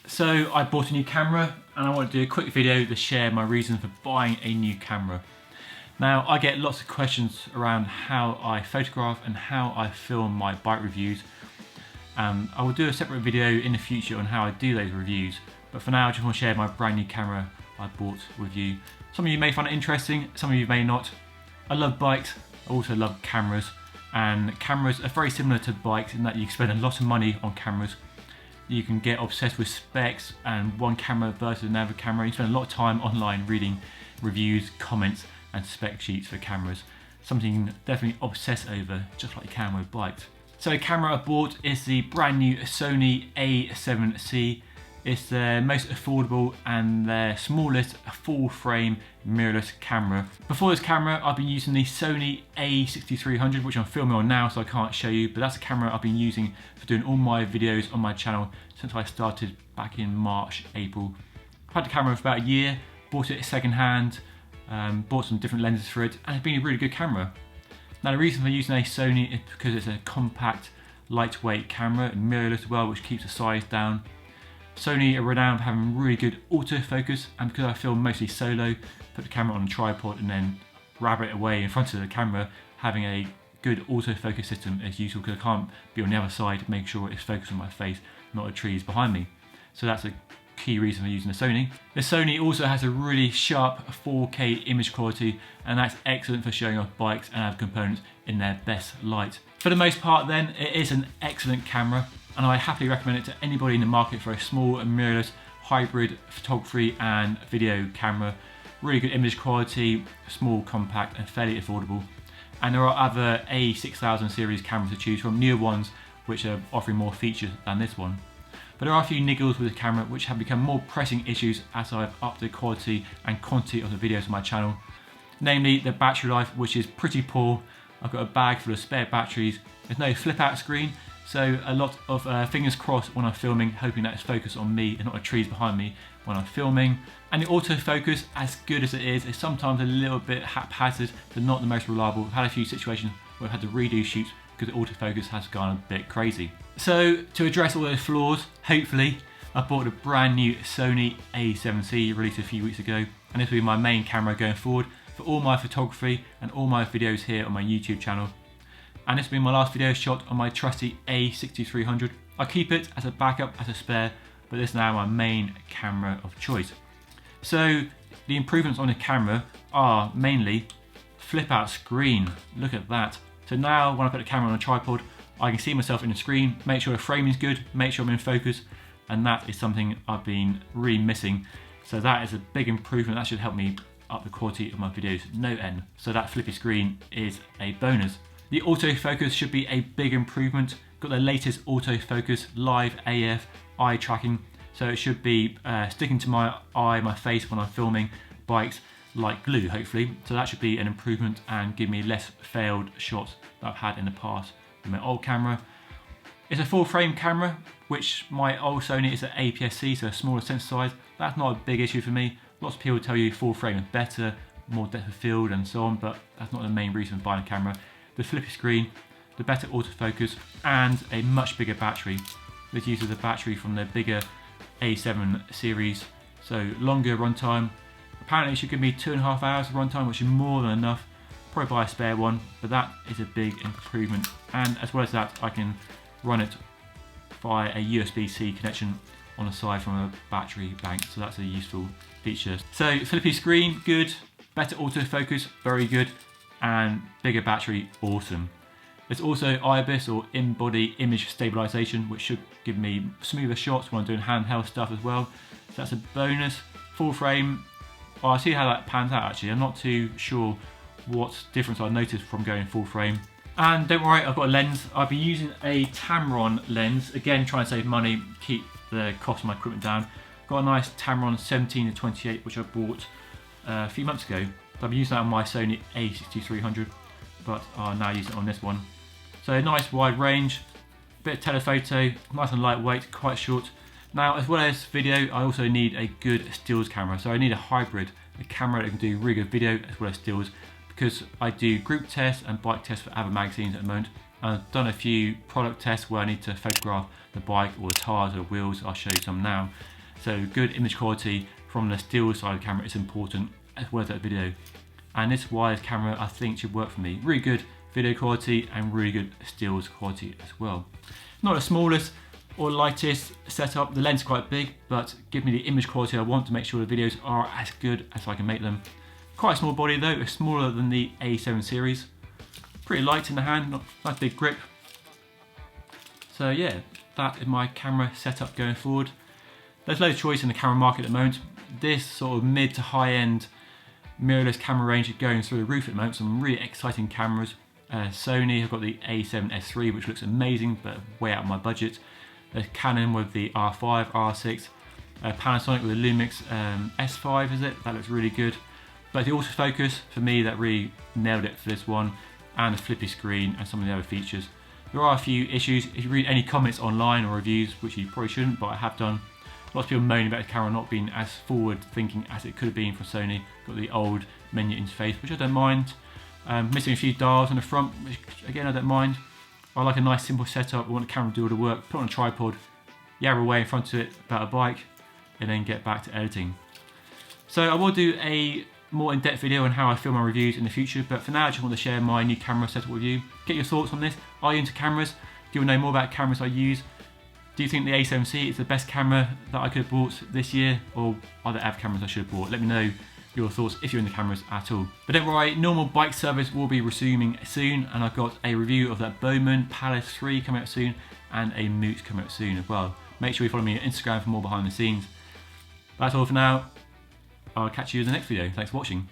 So I bought a new camera and I want to do a quick video to share my reason for buying a new camera. Now I get lots of questions around how I photograph and how I film my bike reviews. I will do a separate video in the future on how I do those reviews, but for now I just want to share my brand new camera I bought with you. Some of you may find it interesting, some of you may not. I love bikes, I also love cameras, and cameras are very similar to bikes in that you can spend a lot of money on cameras. You can get obsessed with specs and one camera versus another camera. You spend a lot of time online reading reviews, comments and spec sheets for cameras. Something you can definitely obsess over, just like you can with bikes. So the camera I bought is the brand new Sony A7C. It's their most affordable and their smallest full frame mirrorless camera. Before this camera I've been using the Sony A6300, which I'm filming on now so I can't show you, but that's a camera I've been using for doing all my videos on my channel since I started back in March, April. I've had the camera for about a year, bought it second hand, bought some different lenses for it, and it's been a really good camera. Now the reason for using a Sony is because it's a compact, lightweight camera and mirrorless as well, which keeps the size down. Sony are renowned for having really good autofocus, and because I film mostly solo, put the camera on a tripod and then grab it away in front of the camera, having a good autofocus system is useful because I can't be on the other side to make sure it's focused on my face, not the trees behind me. So that's a key reason for using the Sony. The Sony also has a really sharp 4K image quality, and that's excellent for showing off bikes and other components in their best light. For the most part then, it is an excellent camera, and I happily recommend it to anybody in the market for a small and mirrorless hybrid photography and video camera. Really good image quality, small, compact and fairly affordable. And there are other A6000 series cameras to choose from, newer ones which are offering more features than this one. But there are a few niggles with the camera which have become more pressing issues as I've upped the quality and quantity of the videos on my channel. Namely the battery life, which is pretty poor. I've got a bag full of spare batteries, there's no flip out screen, so a lot of fingers crossed when I'm filming, hoping that it's focused on me and not the trees behind me when I'm filming. And the autofocus, as good as it is sometimes a little bit haphazard, so not the most reliable. I've had a few situations where I've had to redo shoots because the autofocus has gone a bit crazy. So to address all those flaws, hopefully, I bought a brand new Sony A7C released a few weeks ago, and this will be my main camera going forward for all my photography and all my videos here on my YouTube channel. And this will be my last video shot on my trusty A6300. I keep it as a backup, as a spare, but this is now my main camera of choice. So the improvements on the camera are mainly flip out screen. Look at that. So now when I put the camera on a tripod, I can see myself in the screen, make sure the framing is good, make sure I'm in focus, and that is something I've been really missing. So that is a big improvement. That should help me up the quality of my videos no end. So that flippy screen is a bonus. The autofocus should be a big improvement. Got the latest autofocus, live AF, eye tracking, so it should be sticking to my eye, my face when I'm filming bikes like glue, hopefully. So that should be an improvement and give me less failed shots that I've had in the past with my old camera. It's a full frame camera, which my old Sony is an APS-C, so a smaller sensor size. That's not a big issue for me. Lots of people tell you full frame is better, more depth of field and so on, but that's not the main reason for buying a camera. The flippy screen, the better autofocus, and a much bigger battery. This uses a battery from the bigger A7 series, so longer runtime. Apparently it should give me 2.5 hours of runtime, which is more than enough. Probably buy a spare one, but that is a big improvement. And as well as that, I can run it via a USB-C connection on the side from a battery bank, so that's a useful feature. So flippy screen, good. Better autofocus, very good. And bigger battery, awesome. There's also IBIS or in-body image stabilization, which should give me smoother shots when I'm doing handheld stuff as well. So that's a bonus. Full frame, well, I'll see how that pans out actually. I'm not too sure what difference I noticed from going full frame. And don't worry, I've got a lens. I've been using a Tamron lens, again trying to save money, keep the cost of my equipment down. Got a nice Tamron 17-28, which I bought a few months ago. I've been using that on my Sony A6300, but I'll now use it on this one. So a nice wide range, bit of telephoto, nice and lightweight, quite short. Now as well as video, I also need a good stills camera. So I need a hybrid, a camera that can do really good video as well as stills, because I do group tests and bike tests for other magazines at the moment. I've done a few product tests where I need to photograph the bike or the tires or the wheels. I'll show you some now. So good image quality from the still side of the camera is important as well as that video. And this wireless camera I think should work for me. Really good video quality and really good stills quality as well. Not the smallest or lightest setup, the lens is quite big, but give me the image quality I want to make sure the videos are as good as I can make them. Quite a small body though, it's smaller than the A7 series. Pretty light in the hand, not nice big grip. So yeah, that is my camera setup going forward. There's loads of choice in the camera market at the moment. This sort of mid to high end mirrorless camera range is going through the roof at the moment. Some really exciting cameras. Sony have got the A7C, which looks amazing, but way out of my budget. There's Canon with the R5, R6. Panasonic with the Lumix S5, is it? That looks really good. But the autofocus, for me, that really nailed it for this one. And the flippy screen and some of the other features. There are a few issues. If you read any comments online or reviews, which you probably shouldn't, but I have done, lots of people moaning about the camera not being as forward thinking as it could have been from Sony. Got the old menu interface, which I don't mind. Missing a few dials on the front, which again I don't mind. I like a nice simple setup. I want the camera to do all the work, put it on a tripod, yabber away in front of it about a bike, and then get back to editing. So I will do a more in-depth video on how I film my reviews in the future, but for now I just want to share my new camera setup with you. Get your thoughts on this. Are you into cameras? Do you want to know more about cameras I use? Do you think the A7C is the best camera that I could have bought this year, or are there other cameras I should have bought? Let me know your thoughts if you're into cameras at all. But don't worry, normal bike service will be resuming soon, and I've got a review of that Bowman Palace 3 coming out soon, and a Moot coming out soon as well. Make sure you follow me on Instagram for more behind the scenes. That's all for now. I'll catch you in the next video. Thanks for watching.